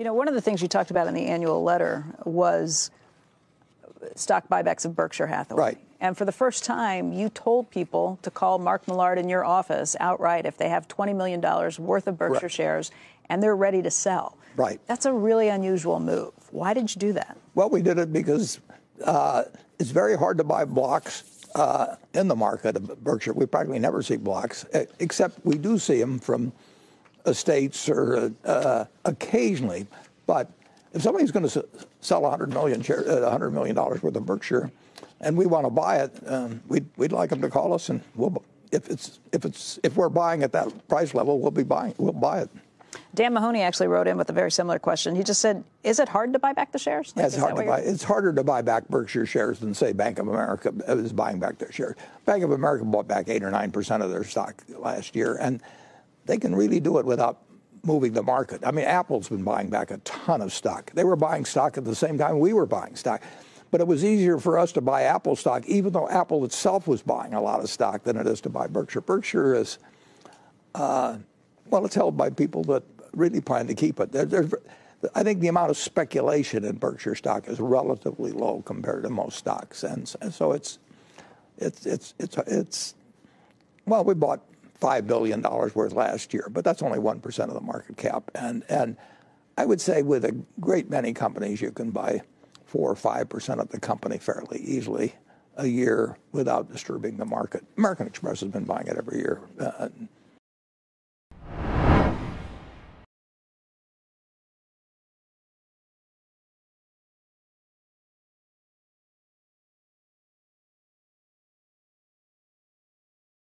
You know, one of the things you talked about in the annual letter was stock buybacks of Berkshire Hathaway. Right. And for the first time, you told people to call Mark Millard in your office outright if they have $20 million worth of Berkshire shares and they're ready to sell. Right. That's a really unusual move. Why did you do that? Well, we did it because it's very hard to buy blocks in the market of Berkshire. We practically never see blocks, except we do see them from estates or occasionally. But if somebody's going to sell $100 million worth of Berkshire, and we want to buy it, we'd like them to call us, and if we're buying at that price level, we'll buy it. Dan Mahoney actually wrote in with a very similar question. He just said, "Is it hard to buy back the shares?" Yeah, it's harder to buy back Berkshire shares than, say, Bank of America is buying back their shares. Bank of America bought back 8 or 9% of their stock last year, and they can really do it without moving the market. I mean, Apple's been buying back a ton of stock. They were buying stock at the same time we were buying stock. But it was easier for us to buy Apple stock, even though Apple itself was buying a lot of stock, than it is to buy Berkshire. Berkshire is, well, it's held by people that really plan to keep it. I think the amount of speculation in Berkshire stock is relatively low compared to most stocks. And so well, we bought $5 billion worth last year, but that's only 1% of the market cap. And I would say with a great many companies, you can buy 4 or 5% of the company fairly easily a year without disturbing the market. American Express has been buying it every year.